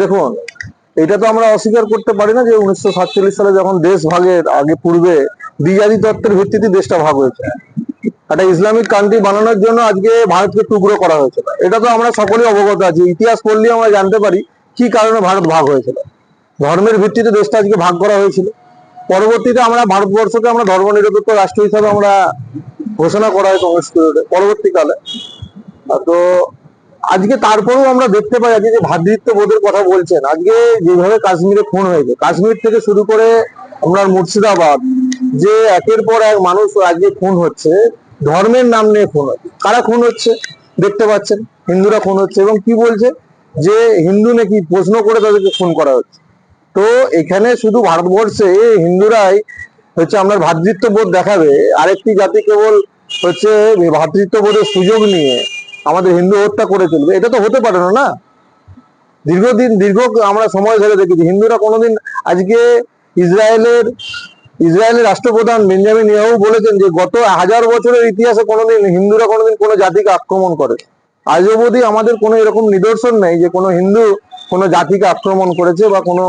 দেখুন, এটা তো আমরা অস্বীকার করতে পারি না যে 1947 সালে যখন দেশ ভাগের আগে পূর্বে দ্বিজাতি তত্ত্বের ভিত্তিতে দেশটা ভাগ হয়েছে। একটা ইসলামিক কান্ট্রি বানানোর জন্য আজকে ভারতকে টুকরো করা হয়েছিল। এটা তো আমরা সকলেই অবগত আছি, ইতিহাস পড়লে আমরা জানতে পারি কি কারণে ভারত ভাগ হয়েছিল। ধর্মের ভিত্তিতে দেশটা আজকে ভাগ করা হয়েছিল। পরবর্তীতে আমরা ভারতবর্ষকে আমরা ধর্মনিরপেক্ষ রাষ্ট্র হিসাবে আমরা ঘোষণা করা হয় কংগ্রেস পিরিয়ডে পরবর্তীকালে। তো আজকে তারপরেও আমরা দেখতে পাই আজকে যে ভ্রাতৃত্ববোধের কথা বলছেন, আজকে যেভাবে কাশ্মীরে খুন হয়েছে, কাশ্মীর থেকে শুরু করে আপনার মুর্শিদাবাদ, যে একের পর এক মানুষ আজকে খুন হচ্ছে, ধর্মের নাম নিয়ে খুন হচ্ছে। কারা খুন হচ্ছে দেখতে পাচ্ছেন, হিন্দুরা খুন হচ্ছে। এবং কি বলছে যে হিন্দু নাকি প্রশ্ন করে তাদেরকে খুন করা হচ্ছে। তো এখানে শুধু ভারতবর্ষে হিন্দুরাই হচ্ছে আপনার ভ্রাতৃত্ববোধ দেখাবে, আরেকটি জাতি কেবল হচ্ছে ভ্রাতৃত্ববোধের সুযোগ নিয়ে আমাদের হিন্দু হত্যা করে চলবে, এটা তো হতে পারে না। না, দীর্ঘ আমরা সময় ধরে দেখেছি হিন্দুরা কোনোদিন আজকে ইসরায়েলের রাষ্ট্রপ্রধান বেঞ্জামিন নেতানিয়াহু বলেছেন যে গত 1000 বছরের ইতিহাসে কোনোদিন হিন্দুরা কোনোদিন কোনো জাতিকে আক্রমণ করে। আজ অবধি আমাদের কোনো এরকম নিদর্শন নেই যে কোনো হিন্দু কোনো জাতিকে আক্রমণ করেছে বা কোনো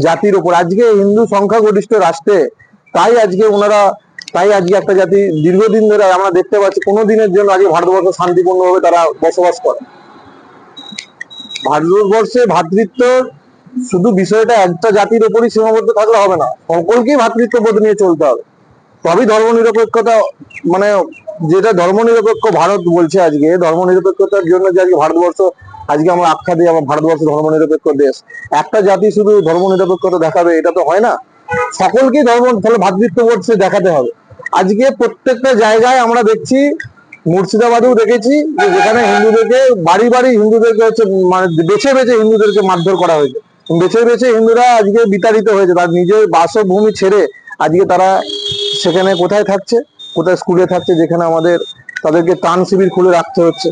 জাতির উপর। আজকে হিন্দু সংখ্যাগরিষ্ঠ রাষ্ট্রে তাই আজকে একটা জাতি দীর্ঘদিন ধরে আমরা দেখতে পাচ্ছি কোনো দিনের জন্য আজকে ভারতবর্ষ শান্তিপূর্ণভাবে তারা বসবাস করে। ভারতবর্ষে ভ্রাতৃত্ব শুধু বিষয়টা একটা জাতির উপরই সীমাবদ্ধ থাকলে হবে না, সকলকেই ভ্রাতৃত্ববোধ নিয়ে চলতে হবে, তবেই ধর্মনিরপেক্ষতা, মানে যেটা ধর্মনিরপেক্ষ ভারত বলছে আজকে, ধর্মনিরপেক্ষতার জন্য যে আজকে ভারতবর্ষ আজকে আমরা আখ্যা দিই আমার ভারতবর্ষ ধর্মনিরপেক্ষ দেশ। একটা জাতি শুধু ধর্মনিরপেক্ষতা দেখাবে এটা তো হয় না, সকলকেই তাহলে ভ্রাতৃত্ববোধ সে দেখাতে হবে। আজকে প্রত্যেকটা জায়গায় আমরা দেখছি, মুর্শিদাবাদেও দেখেছি যে যেখানে হিন্দুদেরকে বাড়ি বাড়ি হিন্দুদেরকে হচ্ছে মানে বেছে বেছে হিন্দুদেরকে মারধর করা হয়েছে, বেছে বেছে হিন্দুরা আজকে বিতাড়িত হয়েছে, তার নিজের বাসভূমি ছেড়ে আজকে তারা সেখানে কোথায় থাকছে, কোথায় স্কুলে থাকছে, যেখানে আমাদের তাদেরকে ত্রাণ শিবির খুলে রাখতে হচ্ছে।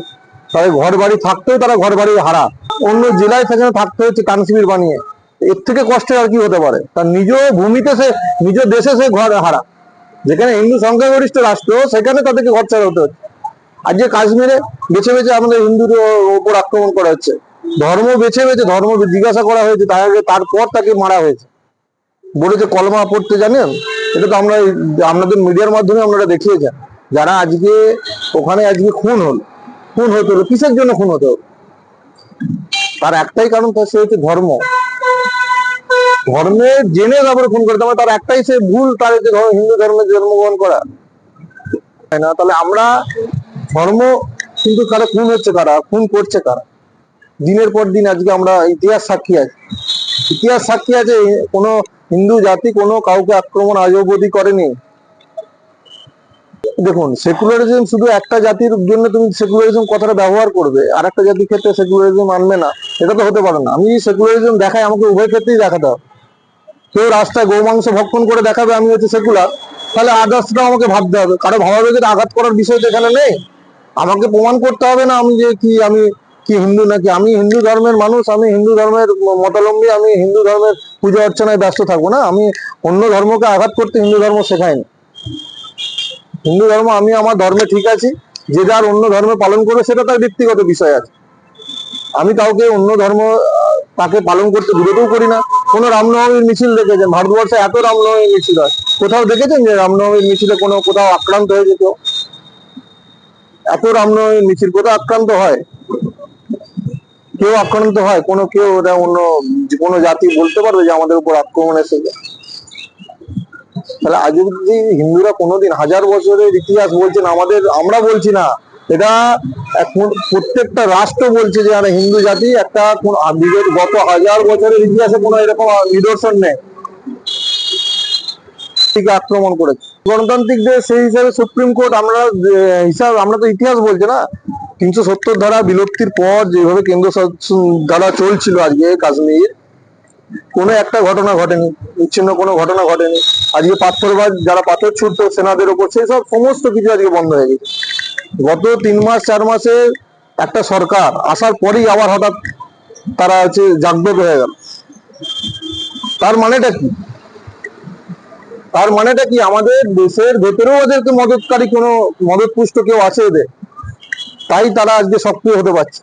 তাদের ঘর বাড়ি থাকতেও তারা ঘর বাড়ি হারা, অন্য জেলায় সেখানে থাকতে হচ্ছে ত্রাণ শিবির বানিয়ে। এর থেকে কষ্টের আর কি হতে পারে? তার নিজ ভূমিতে সে, নিজ দেশে সে ঘর হারা, যেখানে হিন্দু সংখ্যাগরিষ্ঠ রাষ্ট্র সেখানে তাদেরকে ঘর ছাড়া হতে হচ্ছে। আজকে কাশ্মীরে বেছে বেছে আমাদের হিন্দুর ওপর আক্রমণ করা হচ্ছে, ধর্ম বেছে বেছে ধর্ম জিজ্ঞাসা করা হয়েছে, তারপর তাকে মারা হয়েছে, বলেছে কলমা পড়তে জানেন। এটা তো আমরা আপনাদের মিডিয়ার মাধ্যমে আপনারা দেখিয়েছেন। যারা আজকে ওখানে আজকে খুন হতে হলো, কিসের জন্য খুন হতে হলো? তার একটাই কারণ, সে হচ্ছে ধর্মের জেনে তারপরে খুন করে, তার একটাই সে ভুল, তার হচ্ছে হিন্দু ধর্মে জন্মগ্রহণ করা। না, তাহলে আমরা ধর্ম কিন্তু কারা খুন হচ্ছে, কারা খুন করছে, কারা দিনের পর দিন আজকে আমরা ইতিহাস সাক্ষী আছে কোনো হিন্দু জাতি কোনো কাউকে আক্রমণ আজ অবধি করেনি। দেখুন, সেকুলারিজম শুধু একটা জাতির জন্য তুমি সেকুলারিজম কথাটা ব্যবহার করবে, আর একটা জাতির ক্ষেত্রে সেকুলারিজম আনবে না, এটা তো হতে পারে না। আমি সেকুলারিজম দেখাই, আমাকে উভয় ক্ষেত্রেই দেখাতে হবে। কেউ রাস্তায় গোমাংস ভক্ষণ করে দেখাবে আমি হচ্ছে সেকুলার, তাহলে আদার্সটাও আমাকে ভাবতে হবে। কারো ভাবাবেগের আঘাত করার বিষয় তো এখানে নেই। আমাকে প্রমাণ করতে হবে না আমি যে আমি কি হিন্দু নাকি, আমি হিন্দু ধর্মের মানুষ, আমি হিন্দু ধর্মের মতাবলম্বী, আমি হিন্দু ধর্মের পূজা অর্চনায় ব্যস্ত থাকবো না। আমি অন্য ধর্মকে আঘাত করতে হিন্দু ধর্ম শেখায়নি। হিন্দু ধর্ম, আমি আমার ধর্মে ঠিক আছি, যে যার অন্য ধর্মে পালন করবে সেটা তার ব্যক্তিগত বিষয় আছে। আমি কাউকে অন্য ধর্ম তাকে পালন করতে বিরোধও করি না। কোনো রামনবমীর মিছিল দেখেছেন? ভারতবর্ষে এত রামনবমীর মিছিল হয়, কোথাও দেখেছেন যে রামনবমীর মিছিলে কোথাও আক্রান্ত হয়েছে কেউ? এত রামনবমীর মিছিল কোথাও আক্রান্ত হয়? কেউ আক্রান্ত হয়? কেউ ওটা অন্য কোনো জাতি বলতে পারবে যে আমাদের উপর আক্রমণ এসেছে? তাহলে আজ অব্দি হিন্দুরা কোনোদিন, 1000 বছরের ইতিহাস বলছেন আমরা বলছি না, এটা প্রত্যেকটা রাষ্ট্র বলছে যে হিন্দু জাতি একটা গত 1000 বছরের ইতিহাসে কোনো এরকম নিদর্শন নেই আক্রমণ করেছে। গণতান্ত্রিক দেশ সেই হিসাবে সুপ্রিম কোর্ট আমরা তো ইতিহাস বলছে না। 370 ধারা বিলুপ্তির পর যেভাবে কেন্দ্র শাসন ধারা চলছিল আজকে কাশ্মীর, কোনো একটা ঘটনা ঘটেনি, বিচ্ছিন্ন কোনো ঘটনা ঘটেনি। আজকে পাথরবাজ যারা পাথর ছুটতো সেনাদের উপর, সেই সব সমস্ত কিছু আজকে বন্ধ হয়ে গেছে। গত 3 মাস 4 মাসে একটা সরকার আসার পরেই আবার হঠাৎ তারা হচ্ছে জাগ্রত হয়ে গেল। তার মানেটা কি? আমাদের দেশের ভেতরেও ওদেরকে মদতপুষ্ট কেউ আছে এদের, তাই তারা আজকে সক্রিয় হতে পারছে।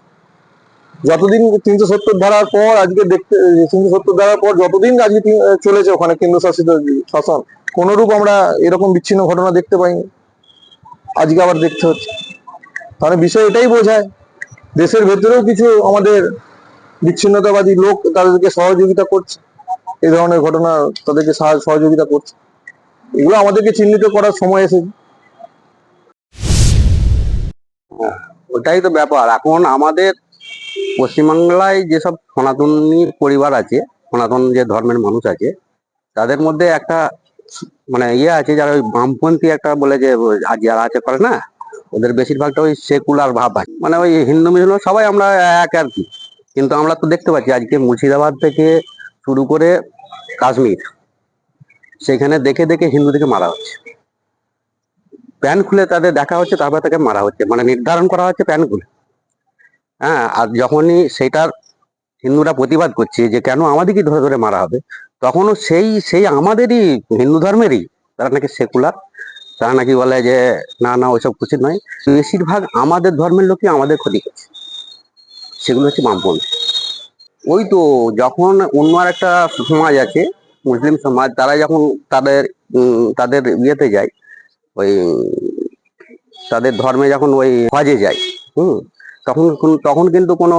যতদিন 370 ধারার পর আজকে দেখতে 370 ধারার পর যতদিন আজকে চলেছে ওখানে কেন্দ্রশাসিত শাসন, কোনরূপ আমরা এরকম বিচ্ছিন্ন ঘটনা দেখতে পাইনি, আজকে আবার দেখতে হচ্ছে। তাহলে বিষয় এটাই বোঝায় দেশের ভেতরেও কিছু আমাদের বিচ্ছিন্নতাবাদী লোক তাদেরকে সহযোগিতা করছে, এই ধরনের ঘটনা তাদেরকে সহযোগিতা করছে। এগুলো আমাদেরকে চিহ্নিত করার সময় এসেছে। ওটাই তো ব্যাপার। এখন আমাদের পশ্চিমবাংলায় যেসব সনাতনী পরিবার আছে, সনাতন যে ধর্মের মানুষ আছে, তাদের মধ্যে একটা মানে ইয়ে আছে, যারা ওই বামপন্থী একটা বলে যে যারা আছে করে না, ওদের বেশিরভাগটা ওই সেকুলার ভাব আছে, মানে ওই হিন্দু মুসলমান সবাই আমরা এক আর কি। কিন্তু আমরা তো দেখতে পাচ্ছি আজকে মুর্শিদাবাদ থেকে শুরু করে কাশ্মীর, সেখানে দেখে দেখে হিন্দুদেরকে মারা হচ্ছে। প্যান খুলে তাদের দেখা হচ্ছে, তারপরে তাকে মারা হচ্ছে, মানে নির্ধারণ করা হচ্ছে প্যান খুলে। হ্যাঁ, আর যখনই সেটার হিন্দুরা প্রতিবাদ করছে যে কেন আমাদেরকে ধরে ধরে মারা হবে, তখনও সেই সেই আমাদেরই হিন্দু ধর্মেরই তারা নাকি সেকুলার, তারা নাকি বলে যে না না ওইসব উচিত নয়। বেশিরভাগ আমাদের ধর্মের লোকই আমাদের ক্ষতি করছে, সেগুলো হচ্ছে বামপন্থী। ওই তো যখন অন্য আর একটা সমাজ আছে মুসলিম সমাজ, তারা যখন তাদের তাদের ইয়েতে যায়, ওই তাদের ধর্মে যখন ওই হজে যায়, তখন তখন কিন্তু কোনো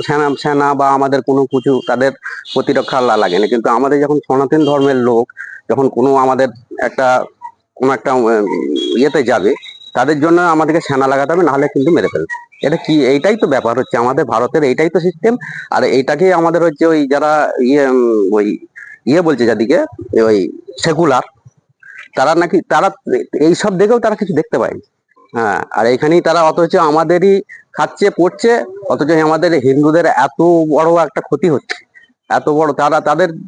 সেনা সেনা বা আমাদের কোনো কিছু তাদের প্রতিরক্ষা লাগে না। কিন্তু আমাদের যখন সনাতন ধর্মের লোক যখন কোনো আমাদের একটা কোনো একটা ইয়েতে যাবে, তাদের জন্য আমাদেরকে সেনা লাগাতে হবে, নাহলে কিন্তু মেরে ফেলবে। এটা কি, এইটাই তো ব্যাপার হচ্ছে আমাদের ভারতের, এইটাই তো সিস্টেম। আর এইটাকে আমাদের হচ্ছে ওই যারা ওই বলছে যাদিকে ওই সেকুলার, তারা নাকি তারা এইসব দেখেও তারা কিছু দেখতে পায়। হ্যাঁ, আর এখানেই তারা অথচ আমাদেরই খাচ্ছে পড়ছে, অথচ আমাদের হিন্দুদের এত বড় একটা ক্ষতি হচ্ছে, এত বড়।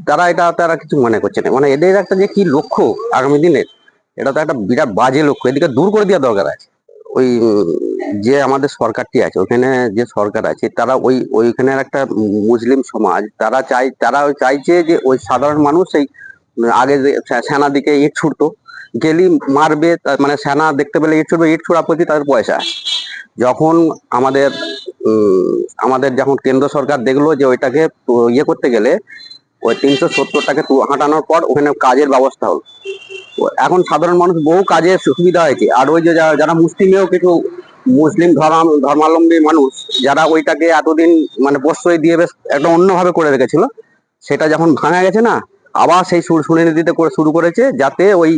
তারা এটা তারা কিছু মনে করছে না। মানে এদের একটা যে কি লক্ষ্য আগামী দিনের, এটা তো একটা বিরাট বাজে লক্ষ্য, এদিকে দূর করে দেওয়া দরকার আছে। ওই যে আমাদের সরকারটি আছে, ওখানে যে সরকার আছে, তারা ওইখানের একটা মুসলিম সমাজ, তারা চাইছে যে ওই সাধারণ মানুষ এই আগে যে সেনা দিকে ইট ছুটতো, গেলি মারবে, মানে সেনা দেখতে পেলে ইট ছুটবে, ইট ছোড়া প্রতি তাদের পয়সা। যখন আমাদের আমাদের যখন কেন্দ্র সরকার দেখলো যে ওইটাকে ইয়ে করতে গেলে ওই 370টাকে হাঁটানোর পর ওখানে কাজের ব্যবস্থা হলো, এখন সাধারণ মানুষ বহু কাজে সুবিধা হয়েছে। আর ওই যে যারা মুসলিমেও কিছু মুসলিম ধর্মাবলম্বী মানুষ, যারা ওইটাকে এতদিন মানে প্রশ্রয় দিয়ে বেশ একটা অন্যভাবে করে রেখেছিল, সেটা যখন ভাঙা গেছে না, আবার সেই শুনানি দিতে শুরু করেছে, যাতে ওই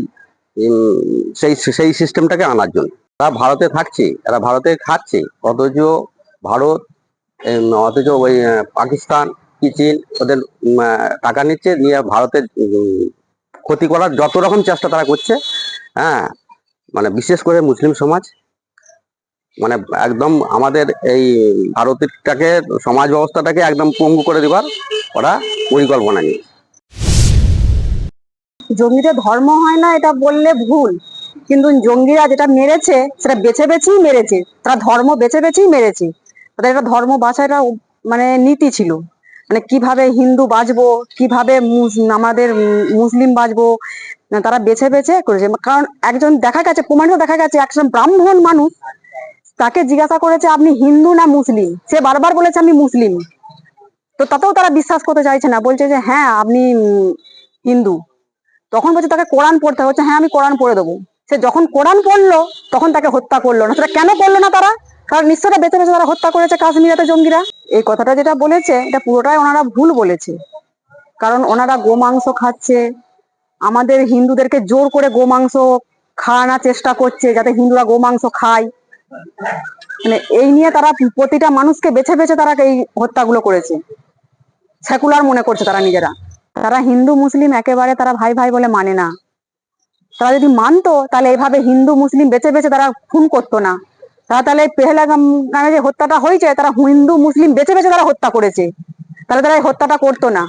সেই সেই সিস্টেমটাকে আনার জন্য। তারা ভারতে থাকছে, এরা ভারতে খাচ্ছে, অথচ ভারত অথচ ওই পাকিস্তান কি চীন ওদের টাকা নিচ্ছে, নিয়ে ভারতের ক্ষতি করার যত রকম চেষ্টা তারা করছে। হ্যাঁ, মানে বিশেষ করে মুসলিম সমাজ, মানে একদম আমাদের এই ভারতেরটাকে সমাজ ব্যবস্থাটাকে একদম পঙ্গু করে দেবার ওরা পরিকল্পনা নিয়ে। জঙ্গিদের ধর্ম হয় না এটা বললে ভুল, কিন্তু জঙ্গিরা যেটা মেরেছে সেটা বেছে বেছেই মেরেছে, তারা ধর্ম বেছে বেছেই মেরেছে। তাদের একটা ধর্ম বাঁচাটা মানে নীতি ছিল, মানে কিভাবে হিন্দু বাঁচবো, কিভাবে আমাদের মুসলিম বাঁচবো, তারা বেছে বেছে করেছে। কারণ একজন দেখা গেছে, প্রমাণিত দেখা গেছে, একজন ব্রাহ্মণ মানুষ, তাকে জিজ্ঞাসা করেছে আপনি হিন্দু না মুসলিম, সে বারবার বলেছে আমি মুসলিম। তো তাতেও তারা বিশ্বাস করতে চাইছে না, বলছে যে হ্যাঁ আপনি হিন্দু। তখন বলছে তাকে কোরআন পড়তে হচ্ছে, হ্যাঁ আমি কোরআন পড়ে দেবো। সে যখন কোরআন পড়লো তখন তাকে হত্যা করলো না। সেটা কেন করলো না তারা? কারণ নিশ্চয়টা বেঁচে বেঁচে তারা হত্যা করেছে কাশ্মীরেতে জঙ্গিরা। এই কথাটা যেটা বলেছে এটা পুরোটাই ওনারা ভুল বলেছে, কারণ ওনারা গোমাংস খাচ্ছে, আমাদের হিন্দুদেরকে জোর করে গোমাংস খাওয়ানোর চেষ্টা করছে যাতে হিন্দুরা গোমাংস খায়। মানে এই নিয়ে তারা প্রতিটা মানুষকে বেছে বেছে তারা এই হত্যাগুলো করেছে, সেকুলার মনে করছে তারা নিজেরা। তারা হিন্দু মুসলিম একেবারে তারা ভাই ভাই বলে মানে না। তারা যদি মানতো তাহলে এইভাবে হিন্দু মুসলিম বেছে বেছে তারা খুন করতো না। তারা তাহলে পেহেলগামে যে হত্যাটা হয়েছে, তারা হিন্দু মুসলিম বেছে বেছে তারা হত্যা করেছে, তাহলে তারা এই হত্যাটা করতো না।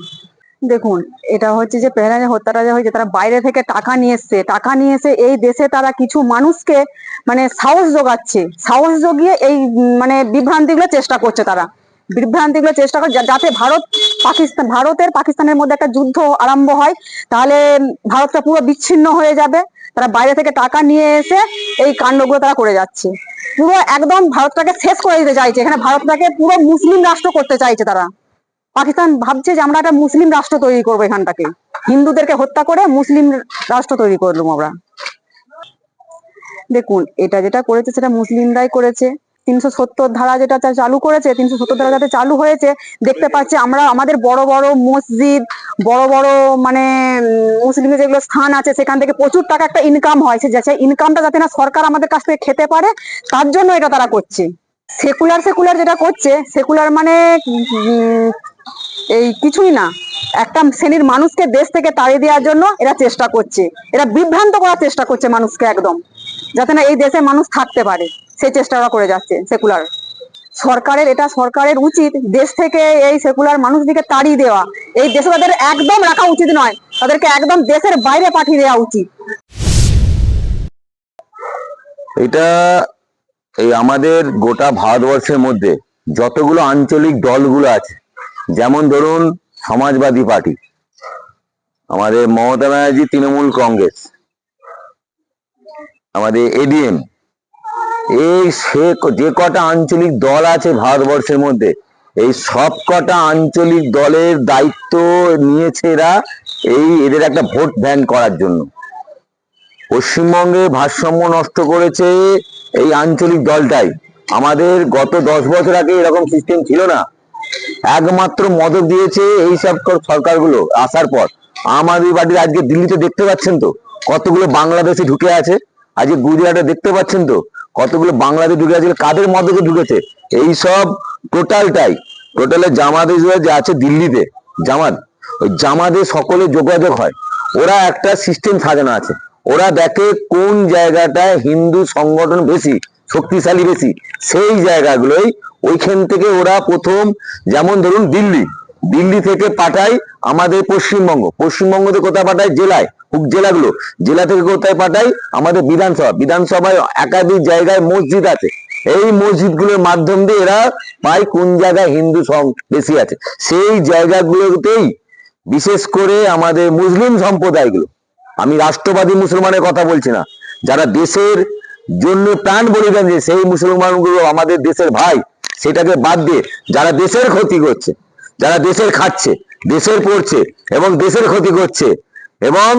দেখুন, এটা হচ্ছে যে পেহেলগামে হত্যাটা যে হয়েছে, তারা বাইরে থেকে টাকা নিয়ে এসছে, টাকা নিয়ে এসে এই দেশে তারা কিছু মানুষকে মানে সাহস যোগাচ্ছে, সাহস জগিয়ে এই মানে বিভ্রান্তিগুলো চেষ্টা করছে তারা, বিভ্রান্তিগুলো চেষ্টা করে যাতে ভারতের পাকিস্তানের মধ্যে একটা যুদ্ধ আরম্ভ হয়, তাহলে ভারতটা পুরো বিচ্ছিন্ন হয়ে যাবে। তারা বাইরে থেকে টাকা নিয়ে এসে এই কাণ্ডগুলো তারা করে যাচ্ছে, পুরো একদম ভারতটাকে শেষ করে দিতে চাইছে। এখানে ভারতটাকে পুরো মুসলিম রাষ্ট্র করতে চাইছে তারা। পাকিস্তান ভাবছে যে আমরা একটা মুসলিম রাষ্ট্র তৈরি করবো, এখানটাকে হিন্দুদেরকে হত্যা করে মুসলিম রাষ্ট্র তৈরি করলাম আমরা। দেখুন, এটা যেটা করেছে সেটা মুসলিমরাই করেছে। 370 ধারা যেটা চালু করেছে, 370 ধারা যাতে চালু হয়েছে, দেখতে পাচ্ছি আমরা আমাদের বড় বড় মসজিদ, বড় বড় মানে মুসলিমদের যেগুলো স্থান আছে সেখান থেকে প্রচুর টাকা একটা ইনকাম হয়। সেই ইনকামটা যাতে না সরকার আমাদের কাছ থেকে খেতে পারে, তার জন্য এটা তারা করছে। সেকুলার যেটা করছে, সেকুলার মানে এই কিছুই না, একটা শ্রেণীর মানুষকে দেশ থেকে তাড়িয়ে দেওয়ার জন্য এরা চেষ্টা করছে। এরা বিভ্রান্ত করার চেষ্টা করছে মানুষকে একদম, যাতে না এই দেশে মানুষ থাকতে পারে, সেই চেষ্টা ওরা করে যাচ্ছে সেকুলার। সরকারের উচিত দেশ থেকে এই সেকুলার মানুষদেরকে তাড়িয়ে দেওয়া। এই দেশে তাদের একদম রাখা উচিত নয়, তাদেরকে একদম দেশের বাইরে পাঠিয়ে দেওয়া উচিত। এটা এই আমাদের গোটা ভারতবর্ষের মধ্যে যতগুলো আঞ্চলিক দলগুলো আছে, যেমন ধরুন সমাজবাদী পার্টি, আমাদের মমতা ব্যানার্জি তৃণমূল কংগ্রেস, আমাদের এডিএম, এই যে কটা আঞ্চলিক দল আছে ভারতবর্ষের মধ্যে, এই সব কটা আঞ্চলিক দলের দায়িত্ব নিয়েছে এরা এদের একটা ভোট ব্যাংক করার জন্য। পশ্চিমবঙ্গে ভারসাম্য নষ্ট করেছে এই আঞ্চলিক দলটাই। আমাদের গত 10 বছর আগে এরকম সিস্টেম ছিল না, একমাত্র মদত দিয়েছে এই সব সরকারগুলো আসার পর। আম আদমি পার্টির আজকে দিল্লিতে দেখতে পাচ্ছেন তো কতগুলো বাংলাদেশি ঢুকে আছে, আজকে গুজরাটে দেখতে পাচ্ছেন তো কতগুলো বাংলাদেশ ঢুকে আছে। কাদের মদতে ঢুকেছে? এই সব টোটালে জামাত যে আছে দিল্লিতে, ওই জামাতে সকলে যোগাযোগ হয়। ওরা একটা সিস্টেম সাজানো আছে, ওরা দেখে কোন জায়গাটায় হিন্দু সংগঠন বেশি শক্তিশালী বেশি, সেই জায়গাগুলোই ওইখান থেকে ওরা প্রথম, যেমন ধরুন দিল্লি থেকে পাঠায় আমাদের পশ্চিমবঙ্গতে কোথায় পাঠায়? জেলায়, জেলাগুলো, জেলা থেকে কোথায় পাঠায়? আমাদের বিধানসভায় একাধিক জায়গায় মসজিদ আছে। এই মসজিদগুলোর মাধ্যম দিয়ে এরা পায় কোন জায়গায় হিন্দু বেশি আছে, সেই জায়গাগুলোতেই বিশেষ করে আমাদের মুসলিম সম্প্রদায়গুলো, আমি রাষ্ট্রবাদী মুসলমানের কথা বলছি না, যারা দেশের জন্য প্রাণ বলিদান দিয়ে সেই মুসলমানগুলো আমাদের দেশের ভাই, সেটাকে বাদ দিয়ে যারা দেশের ক্ষতি করছে, যারা দেশের খাচ্ছে, দেশের পড়ছে এবং দেশের ক্ষতি করছে, এবং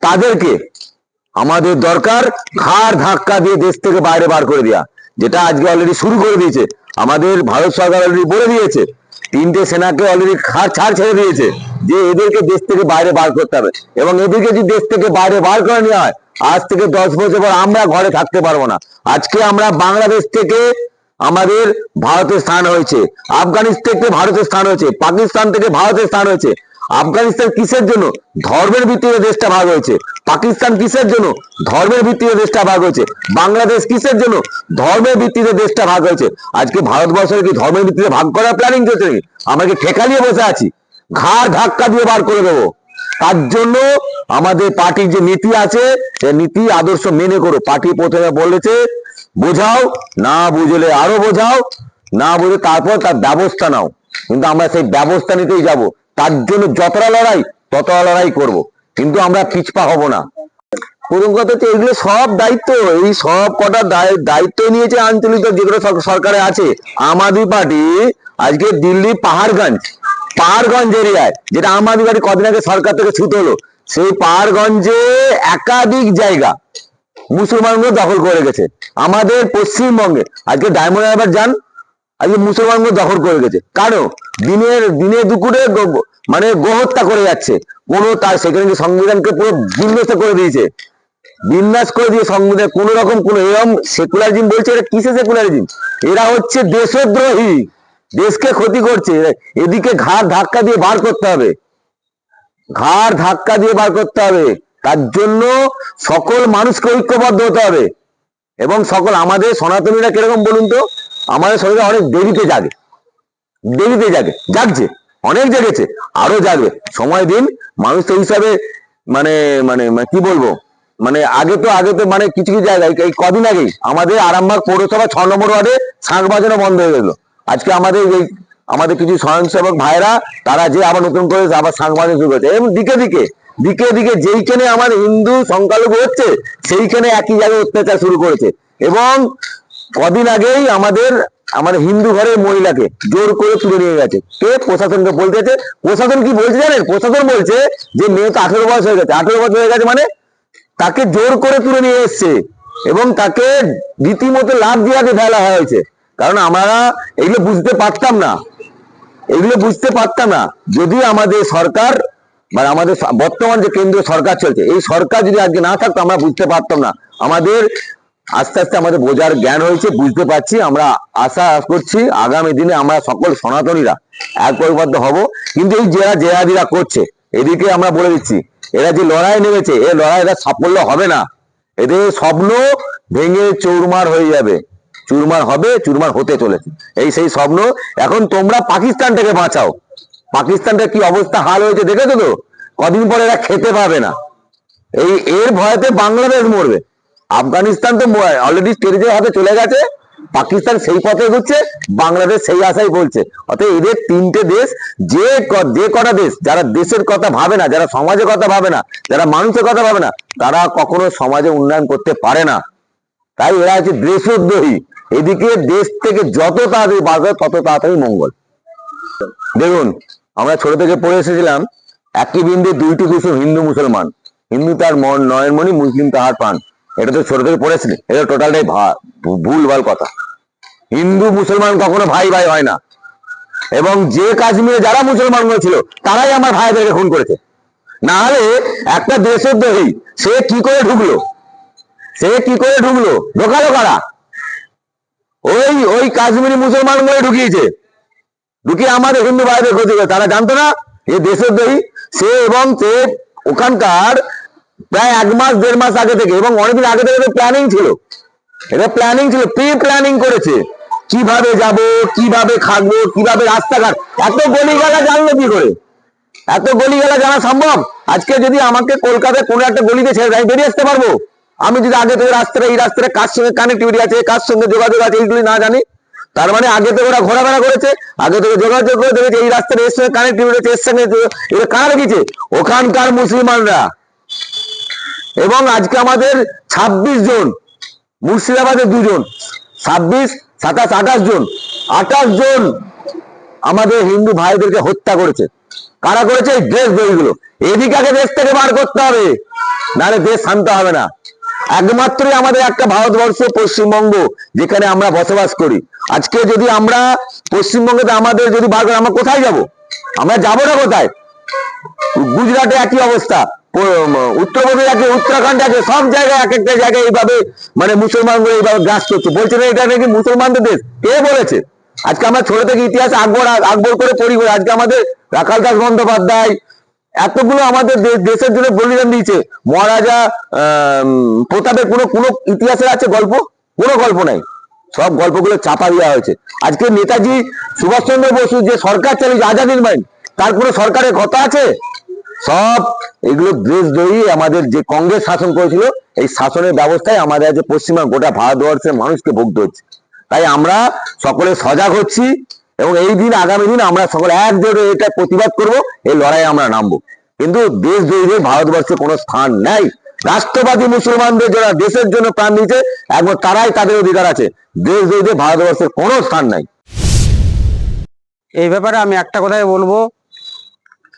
তাদেরকে আমাদের দরকার ঘাড় ধাক্কা দিয়ে দেশ থেকে বাইরে বার করে দেওয়া, যেটা আজকে অলরেডি শুরু করে দিয়েছে আমাদের ভারত সরকার। অলরেডি বলে দিয়েছে, 3টে সেনাকে অলরেডি ছাড় ছেড়ে দিয়েছে যে এদেরকে দেশ থেকে বাইরে বার করতে হবে, এবং এদেরকে যদি দেশ থেকে বাইরে বার করে নেওয়া হয়, আজ থেকে 10 বছর পর আমরা ঘরে থাকতে পারবো না। আজকে আমরা বাংলাদেশ থেকে আমাদের ভারতের স্থান হয়েছে, আফগানিস্তান থেকে ভারতের স্থান হয়েছে, পাকিস্তান থেকে ভারতের স্থান হয়েছে। আফগানিস্তান কিসের জন্য? ধর্মের ভিত্তিতে দেশটা ভাগ হয়েছে। পাকিস্তান কিসের জন্য? ধর্মের ভিত্তিতে দেশটা ভাগ হয়েছে। বাংলাদেশ কিসের জন্য? ধর্মের ভিত্তিতে দেশটা ভাগ হয়েছে। আজকে ভারতবর্ষের কি ধর্মের ভিত্তিতে ভাগ করার প্ল্যানিং চলছে নাকি? আমরা কি ঠেকা নিয়ে বসে আছি? ঘাড় ধাক্কা দিয়ে বার করে দেবো। তার জন্য আমাদের পার্টির যে নীতি আছে, সে নীতি আদর্শ মেনে করো। পার্টি প্রথমে বলেছে বোঝাও, না বুঝলে আরো বোঝাও, না বুঝে তারপর তার ব্যবস্থা নাও। কিন্তু আমরা সেই ব্যবস্থা নিতেই যাব, তার জন্য যতটা লড়াই করব, কিন্তু আমরা পিছপা হব না। প্রথম কথা হচ্ছে এগুলো সব দায়িত্ব, এই সব কটা দায়িত্ব নিয়েছে আঞ্চলিক যেগুলো সরকারে আছে। আম আদমি পার্টি আজকে দিল্লি পাহাড়গঞ্জ এরিয়ায়, যেটা আম আদমি পার্টি কদিন আগে সরকার থেকে ছুট হলো, সেই পাহাড়গঞ্জে একাধিক জায়গা মুসলমানগুলো দখল করে গেছে। আমাদের পশ্চিমবঙ্গে আজকে ডায়মন্ড হারবার যান, আজকে মুসলমানগুলো দখল করে গেছে। কারণ দিনে দুপুরে মানে গোহত্যা করে যাচ্ছে। তার সেখানে যে সংবিধানকে পুরো বিন্যস্ত করে দিয়েছে, বিন্যাস করে দিয়ে সংবিধান কোন রকম এরকম সেকুলারিজম বলছে। এটা কিসে সেকুলারিজম? এরা হচ্ছে দেশদ্রোহী, দেশকে ক্ষতি করছে। এদিকে ঘাড় ধাক্কা দিয়ে বার করতে হবে, তার জন্য সকল মানুষকে ঐক্যবদ্ধ হতে হবে। এবং আমাদের সনাতনীরা কিরকম বলুন তো, আমাদের শরীরে অনেক দেরিতে জাগে, জাগছে, অনেক জেগেছে, আরো জাগবে। সময় দিন, মানুষ তো হিসাবে মানে মানে কি বলবো, মানে আগে তো মানে কিছু জায়গায় এই কদিন আগেই আমাদের আরামবাগ পৌরসভা 6 নম্বর ওয়ার্ডে শাঁখ বাজানো বন্ধ হয়ে গেল। আজকে আমাদের এই আমাদের কিছু স্বয়ংসেবক ভাইরা তারা যে আবার নতুন করে আবার সাংবাদিক শুরু করেছে, এবং দিকে দিকে দিকে দিকে যেইখানে আমার হিন্দু সংখ্যালঘু হচ্ছে সেইখানে একই জায়গায় অত্যাচার শুরু করেছে। এবং কদিন আগেই আমাদের হিন্দু ঘরের মহিলাকে জোর করে তুলে নিয়ে গেছে। কে? প্রশাসনকে বলতে গেছে। প্রশাসন কি বলছে জানেন? প্রশাসন বলছে যে মেয়ে তো 18 বয়স হয়ে গেছে। 18 বছর হয়ে গেছে মানে তাকে জোর করে তুলে নিয়ে এসছে এবং তাকে রীতিমতো লাভ দিয়ে ফেলা হয়েছে। কারণ আমরা এগুলো বুঝতে পারতাম না, যদি আমাদের সরকার মানে আমাদের বর্তমান যে কেন্দ্রীয় সরকার চলছে, এই সরকার যদি আজকে না থাকতো আমরা বুঝতে পারতাম না। আমাদের আস্তে আস্তে আমাদের বোঝার জ্ঞান হয়েছে, বুঝতে পারছি। আমরা আশা করছি আগামী দিনে আমরা সকল সনাতনীরা এক ঐক্যবদ্ধ হব। কিন্তু এই জেহাদিরা করছে, এদিকে আমরা বলে দিচ্ছি, এরা যে লড়াই নেমেছে, এই লড়াইটা সাফল্য হবে না। এদের স্বপ্ন ভেঙে চুরমার হয়ে যাবে, চুরমার হতে চলেছে এই সেই স্বপ্ন। এখন তোমরা পাকিস্তানটাকে বাঁচাও। পাকিস্তানটা কি অবস্থা হাল হয়েছে দেখেছো তো? কদিন পরে এরা খেতে পাবে না। এর ভয়তে বাংলাদেশ মরবে। আফগানিস্তান তো অলরেডি টেরিজের হাতে চলে গেছে, পাকিস্তান সেই পথে ঘুরছে, বাংলাদেশ সেই আশাই বলছে। অতএব এদের তিনটে দেশ, যে কটা দেশ যারা দেশের কথা ভাবে না, যারা সমাজের কথা ভাবে না, যারা মানুষের কথা ভাবে না, তারা কখনো সমাজে উন্নয়ন করতে পারে না। তাই এরা হচ্ছে দেশদ্রোহী। এদিকে দেশ থেকে যত তাড়াতাড়ি বাড়বে তত তাড়াতাড়ি মঙ্গল। দেখুন, আমরা ছোট থেকে পড়ে এসেছিলাম, একই বিন্দু দুইটি কুসুম, হিন্দু মুসলমান, হিন্দু তার নয়নমণি, মুসলিম তাহার প্রাণ। এটা তো ছোট থেকে পড়েছিলি, এটা টোটালটাই ভুলভাল কথা। হিন্দু মুসলমান কখনো ভাই ভাই হয় না। এবং যে কাশ্মীরে যারা মুসলমান ছিল তারাই আমার ভাইদেরকে খুন করেছে। না হলে একটা দেশদ্রোহী সে কি করে ঢুকলো? ঢোকালো কারা? ওই কাশ্মীরি মুসলমান বলে ঢুকিয়ে আমাদের হিন্দু ভাইদের ক্ষতি করে। তারা জানতো না এ দেশদ্রোহী। সে ওখানকার প্রায় 1 মাস 1.5 মাস আগে থেকে, এবং অনেকদিন আগে থেকে প্ল্যানিং ছিল, প্রি প্ল্যানিং করেছে কিভাবে যাব, কিভাবে খাবো, কিভাবে রাস্তাঘাট। এত গলিগালা জানলো কি করে? এত গলিগালা জানা সম্ভব? আজকে যদি আমাকে কলকাতায় কোনো একটা গলিতে ছেড়ে দেয়, বেরিয়ে আসতে পারবো? আমি যদি আগে থেকে এই রাস্তাটা কার সঙ্গে কানেক্টিভিটি আছে, কার সঙ্গে যোগাযোগ আছে, এইগুলি না জানি, তার মানে আগে থেকে ওরা ঘোরাফেরা করেছে, আগে থেকে যোগাযোগ করে দেখেছে এই রাস্তাটা এর সঙ্গে কানেক্টিভিটি আছে, এর সঙ্গে এটা কারা রেখেছে? ওখানকার মুসলমানরা। এবং আজকে আমাদের 26 জন, মুর্শিদাবাদের 2 জন, 26, 27, 28 জন, 28 জন আমাদের হিন্দু ভাইদেরকে হত্যা করেছে। কারা করেছে? এই দেশদ্রোহীগুলো। এদিকে আগে দেশ থেকে বার করতে হবে, নাহলে দেশ শান্ত হবে না। একমাত্রই আমাদের একটা ভারতবর্ষ, পশ্চিমবঙ্গ, যেখানে আমরা বসবাস করি। আজকে যদি আমরা পশ্চিমবঙ্গতে আমাদের যদি বার করে, আমরা কোথায় যাব? আমরা যাবো না কোথায়? গুজরাটে একই অবস্থা, উত্তরপ্রদেশ আছে, উত্তরাখণ্ড আছে, সব জায়গায় এক একটা জায়গায় এইভাবে মানে মুসলমানগুলো এইভাবে গ্রাস করছে। বলছে না এটা নাকি মুসলমানদের দেশ। কে বলেছে? আজকে আমরা ছোট থেকে ইতিহাসে আকবর করে পড়ি। আজকে আমাদের রাখাল দাস বন্দ্যোপাধ্যায় এতগুলো আমাদের দেশের জন্য বলিদান দিয়েছে। মহারাজা প্রতাপের কোনো ইতিহাসের আছে গল্প? কোনো গল্প নাই। সব গল্পগুলো চাপা দেওয়া হয়েছে। আজকে নেতাজি সুভাষচন্দ্র বসু যে সরকার চালিয়েছে, আজাদ হিন্দ বাহিনী, তার কোনো সরকারের কথা আছে? সব এগুলো দেশদ্রোহী। আমাদের যে কংগ্রেস শাসন করেছিল, এই শাসনের ব্যবস্থায় আমাদের যে পশ্চিমবঙ্গ, গোটা ভারতবর্ষের মানুষকে ভুগতে হচ্ছে। তাই আমরা সকলে সজাগ হচ্ছি, এবং এই দিন আগামী দিন আমরা সকলে একজোটে এটা প্রতিবাদ করব, এই লড়াইয়ে আমরা নামবো। কিন্তু দেশদ্রোহীদের ভারতবর্ষে কোনো স্থান নেই। রাষ্ট্রবাদী মুসলমানদের যারা দেশের জন্য প্রাণ দিয়েছে, একবার তারাই তাদের অধিকার আছে। দেশদ্রোহীদের ভারতবর্ষের কোনো স্থান নাই। এই ব্যাপারে আমি একটা কথাই বলবো,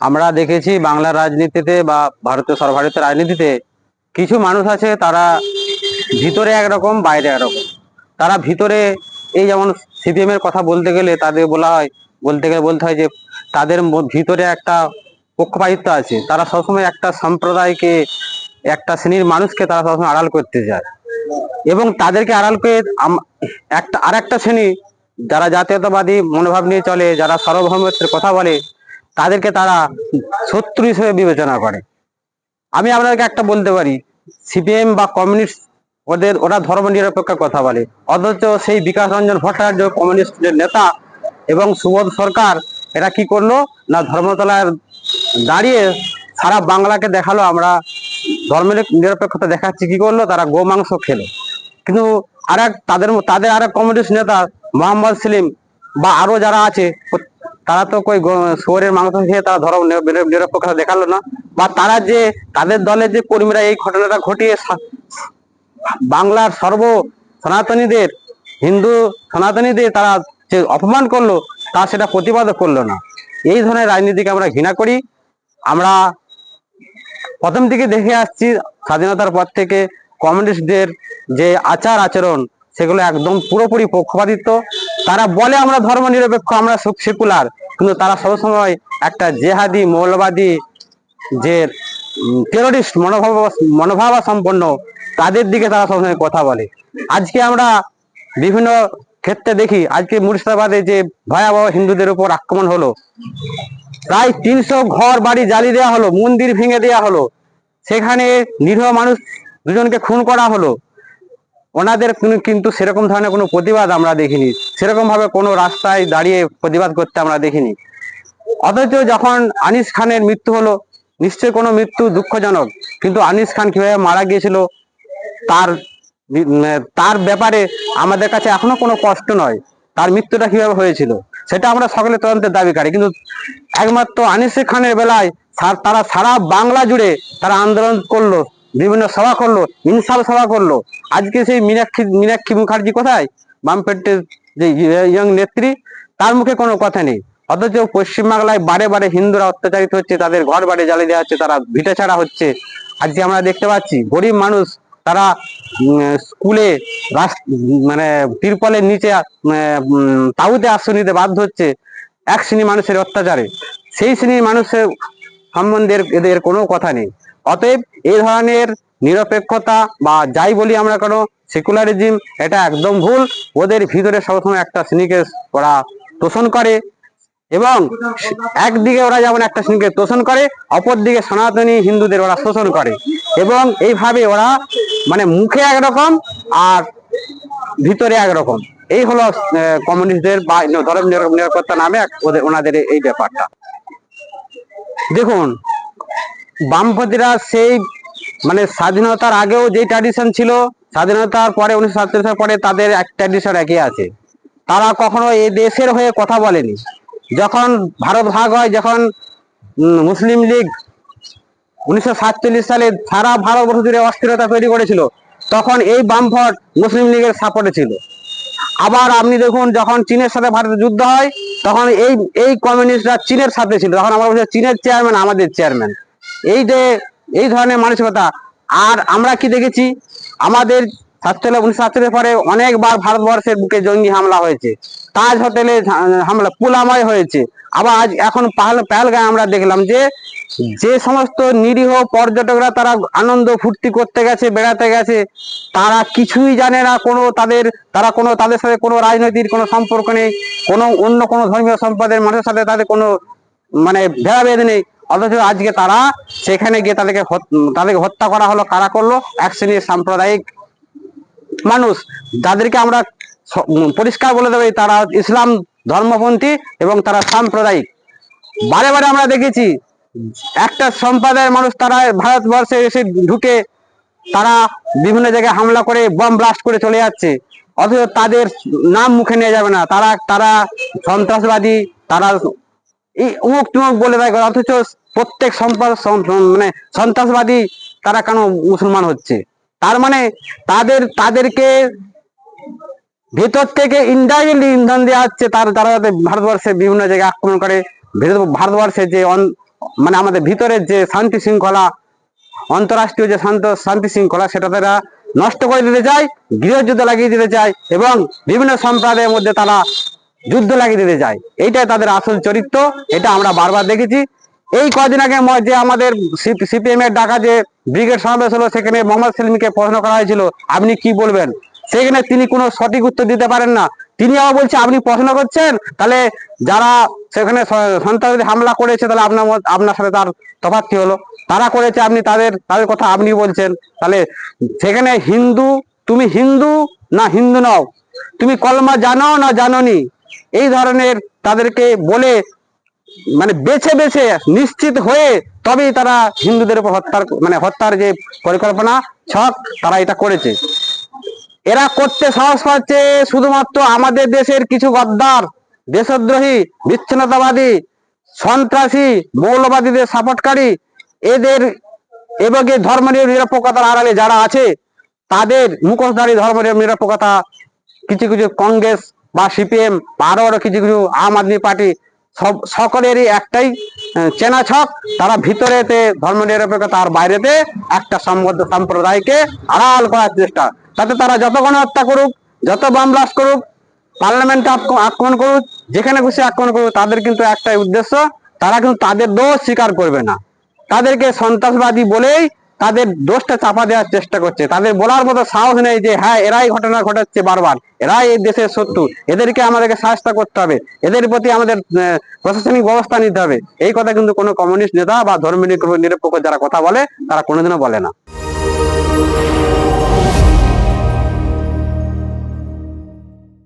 আমরা দেখেছি বাংলার রাজনীতিতে বা ভারতীয় সর্বভারতীয় রাজনীতিতে কিছু মানুষ আছে, তারা ভিতরে একরকম, বাইরে একরকম। তারা ভিতরে, এই যেমন সিপিএম এর কথা বলতে গেলে তাদের বলতে হয় যে তাদের ভিতরে একটা পক্ষপাতিত্ব আছে। তারা সবসময় একটা সম্প্রদায়কে, একটা শ্রেণীর মানুষকে তারা সবসময় আড়াল করতে চায়, এবং তাদেরকে আড়াল করে আর একটা শ্রেণী যারা জাতীয়তাবাদী মনোভাব নিয়ে চলে, যারা সার্বভৌমত্বের কথা বলে, তাদেরকে তারা শত্রু হিসেবে বিবেচনা করে। আমি আপনাদেরকে একটা বলতে পারি, সিপিএম বা কমিউনিস্ট ওরা ধর্ম নিরপেক্ষের কথা বলে, অথচ সেই বিকাশ রঞ্জন ভট্টাচার্য কমিউনিস্টের নেতা এবং সুবোধ সরকার এরা কি করলো না, ধর্মতলায় দাঁড়িয়ে সারা বাংলাকে দেখালো আমরা ধর্মের নিরপেক্ষতা দেখাচ্ছি। কি করলো? তারা গোমাংস খেলো। কিন্তু তাদের আরেক কমিউনিস্ট নেতা মোহাম্মদ সেলিম বা আরো যারা আছে, তারা তো কই শুয়োরের মাংস খেয়ে তারা ধর্ম নিরপেক্ষতা দেখালো না, বা তারা যে তাদের দলের যে কর্মীরা এই ঘটনাটা ঘটিয়ে বাংলার সনাতনীদের, হিন্দু সনাতনীদের তারা যে অপমান করলো, তা সেটা প্রতিবাদও করলো না। এই ধরনের রাজনীতিকে আমরা ঘৃণা করি। আমরা প্রথম থেকে দেখে আসছি স্বাধীনতার পর থেকে কমিউনিস্টদের যে আচার আচরণ, সেগুলো একদম পুরোপুরি পক্ষপাতিত্ব। তারা বলে আমরা ধর্ম নিরপেক্ষ, আমরা সেকুলার, কিন্তু তারা সবসময় একটা জেহাদি মৌলবাদী যে টেরোরিস্ট মনোভাব সম্পন্ন, তাদের দিকে তারা সবসময় কথা বলে। আজকে আমরা বিভিন্ন ক্ষেত্রে দেখি, আজকে মুর্শিদাবাদে যে ভয়াবহ হিন্দুদের উপর আক্রমণ হলো, প্রায় 300 ঘর বাড়ি জ্বালিয়ে দেওয়া হলো, মন্দির ভেঙে দেওয়া হলো, সেখানে নিরীহ মানুষ দুজনকে খুন করা হলো। ওনাদের কিন্তু সেরকম ধরনের কোনো প্রতিবাদ আমরা দেখিনি, সেরকম ভাবে কোনো রাস্তায় দাঁড়িয়ে প্রতিবাদ করতে আমরা দেখিনি। অথচ যখন আনিস খানের মৃত্যু হলো, নিশ্চয়ই কোনো মৃত্যু দুঃখজনক, কিন্তু আনিস খান কিভাবে মারা গিয়েছিল তার তার ব্যাপারে আমাদের কাছে এখনো কোনো কষ্ট নয়। তার মৃত্যুটা কিভাবে হয়েছিল সেটা আমরা সকলে তদন্তের দাবিকারী, কিন্তু একমাত্র আনিস খানের বেলায় তারা সারা বাংলা জুড়ে তারা আন্দোলন করলো, বিভিন্ন সভা করলো, ইনসাফ সভা করলো। আজকে সেই মীনাক্ষী মুখার্জি কোথায়? বামপেটের যে ইয়ং নেত্রী, তার মুখে কোনো কথা নেই। অথচ পশ্চিমবাংলায় বারে বারে হিন্দুরা অত্যাচারিত হচ্ছে, তাদের ঘর বাড়ি জ্বালিয়ে দেওয়া হচ্ছে, তারা ভিটে ছাড়া হচ্ছে। আজকে আমরা দেখতে পাচ্ছি গরিব মানুষ তারা স্কুলে মানে তিরপলের নিচে তাঁবুতে আশ্রয় নিতে বাধ্য হচ্ছে এক শ্রেণীর মানুষের অত্যাচারে। সেই শ্রেণীর মানুষের সম্বন্ধে এদের কোনো কথা নেই। অতএব এই ধরনের নিরপেক্ষতা বা যাই বলি আমরা কোনো সেকুলারিজম, এটা একদম ভুল। ওদের ভিতরে সবসময় একটা শ্রেণীকে ওরা তোষণ করে, এবং একদিকে ওরা যেমন একটা শ্রেণীকে তোষণ করে, অপরদিকে সনাতনী হিন্দুদের ওরা শোষণ করে, এবং এইভাবে ওরা মানে মুখে একরকম আর ভিতরে একরকম। এই হলো কমিউনিস্টদের বা ধর্ম নিরপেক্ষতা নামে ওনাদের এই ব্যাপারটা। দেখুন, বামপন্থীরা সেই মানে স্বাধীনতার আগেও যে ট্র্যাডিশন ছিল, স্বাধীনতার পরে 1947 সালের পরে তাদের এক ট্র্যাডিশন একই আছে। তারা কখনো এই দেশের হয়ে কথা বলেনি। যখন ভারত ভাগ হয়, যখন মুসলিম লীগ 1947 সালে সারা ভারতবর্ষ জুড়ে অস্থিরতা তৈরি করেছিল, তখন এই বামফ্রন্ট মুসলিম লীগের সাপোর্টে ছিল। আবার আপনি দেখুন, যখন চীনের সাথে ভারতের যুদ্ধ হয়, তখন এই কমিউনিস্টরা চীনের সাথে ছিল। তখন আমরা বলছি চীনের চেয়ারম্যান আমাদের চেয়ারম্যান। এই যে এই ধরনের মানসিকতা। আর আমরা কি দেখেছি, আমাদের 1947 পরে অনেকবার ভারতবর্ষের বুকে জঙ্গি হামলা হয়েছে, তাজ হোটেলে হামলা, পুলওয়ামায় হয়েছে। আবার এখন পেহেলগাঁয়ে আমরা দেখলাম যে সমস্ত নিরীহ পর্যটকরা তারা আনন্দ ফুর্তি করতে গেছে, বেড়াতে গেছে, তারা কিছুই জানে না, তাদের সাথে কোনো রাজনৈতিক কোনো সম্পর্ক নেই, অন্য কোনো ধর্মীয় সম্প্রদায়ের মানুষের সাথে তাদের কোনো মানে ভেদাভেদ নেই। অথচ আজকে তারা সেখানে গিয়ে তাদেরকে হত্যা করা হলো। কারা করলো? এক শ্রেণীর সাম্প্রদায়িক মানুষ, যাদেরকে আমরা পরিষ্কার বলে দেবে তারা ইসলাম ধর্মপন্থী এবং তারা সাম্প্রদায়িক। বারে বারে আমরা দেখেছি একটা সম্প্রদায়ের মানুষ তারা ভারতবর্ষে এসে ঢুকে তারা বিভিন্ন জায়গায় হামলা করে বম ব্লাস্ট করে চলে যাচ্ছে, অথচ তাদের নাম মুখে নিয়ে যাবে না, তারা সন্ত্রাসবাদী, তারা উমুক তুমুক বলে দেয়। অথচ প্রত্যেক মানে সন্ত্রাসবাদী তারা কেন মুসলমান হচ্ছে? তার মানে তাদেরকে ভেতর থেকে ইনডাইরেক্টলি ইন্ধন দেওয়া হচ্ছে, তারা যাতে ভারতবর্ষে বিভিন্ন জায়গায় আক্রমণ করে, ভারতবর্ষের যে মানে আমাদের ভিতরের যে শান্তি শৃঙ্খলা, অন্তরাষ্ট্রীয় যে শান্তি শৃঙ্খলা, সেটা তারা নষ্ট করে দিতে চায়, গৃহযুদ্ধ লাগিয়ে দিতে চায়, এবং বিভিন্ন সম্প্রদায়ের মধ্যে তারা যুদ্ধ লাগিয়ে দিতে চায়। এইটাই তাদের আসল চরিত্র। এটা আমরা বারবার দেখেছি। এই কদিন আগে যে আমাদের সিপিএম এর ডাকা যে ব্রিগেড সমাবেশ হলো, সেখানে মোহাম্মদ সেলিমকে প্রশ্ন করা হয়েছিল আপনি কি বলবেন, সেখানে তিনি কোনো সঠিক উত্তর দিতে পারেন না। তিনি আবার বলছে আপনি প্রশ্ন করছেন, তাহলে যারা সেখানে সন্ত্রাসবাদী হামলা করেছে, তাহলে আপনার সাথে তার তফাৎ কি হলো? তারা করেছে, আপনি তাদের কথা আপনি বলছেন। তাহলে সেখানে তুমি হিন্দু না হিন্দু নও, তুমি কলমা জানো না জানোনি, এই ধরনের তাদেরকে বলে মানে বেছে বেছে নিশ্চিত হয়ে তবেই তারা হিন্দুদের উপর হত্যার যে পরিকল্পনা ছক তারা এটা করেছে। এরা করতে সাহস পাচ্ছে শুধুমাত্র আমাদের দেশের কিছু গদ্দার দেশদ্রোহী, বিচ্ছিন্নতাবাদী, সন্ত্রাসী, মৌলবাদীদের সাপোর্টকারী, এদের এবং এই ধর্মীয় নিরপেক্ষতার আড়ালে যারা আছে তাদের মুখোশধারী ধর্মীয় নিরপেক্ষতা কিছু কিছু কংগ্রেস বা সিপিএম বা আরো কিছু কিছু আম আদমি পার্টি সকলেরই একটাই চেনা ছক, তারা ভিতরেতে ধর্ম নিরপেক্ষতা আর বাইরেতে একটা সম্বদ্ধ সম্প্রদায়কে আড়াল করার চেষ্টা। তাতে তারা যত গণহত্যা করুক, যত বোম ব্লাস্ট করুক, পার্লামেন্টে আক্রমণ করুক, যেখানে খুশি আক্রমণ করুক, তাদের কিন্তু একটাই উদ্দেশ্য, তারা কিন্তু তাদের দোষ স্বীকার করবে না। তাদেরকে সন্ত্রাসবাদী বলেই তাদের দোষটা চাপা দেওয়ার চেষ্টা করছে। তাদের বলার মতো সাহস নেই যে হ্যাঁ এরাই ঘটনা ঘটাচ্ছে বারবার, এরাই এই দেশের শত্রু, এদেরকে আমাদেরকে শাস্তি করতে হবে, এদের প্রতি আমাদের প্রশাসনিক ব্যবস্থা নিতে হবে। এই কথা কিন্তু কোনো কমিউনিস্ট নেতা বা ধর্মীয় নিরপেক্ষ যারা কথা বলে তারা কোনোদিনও বলে না।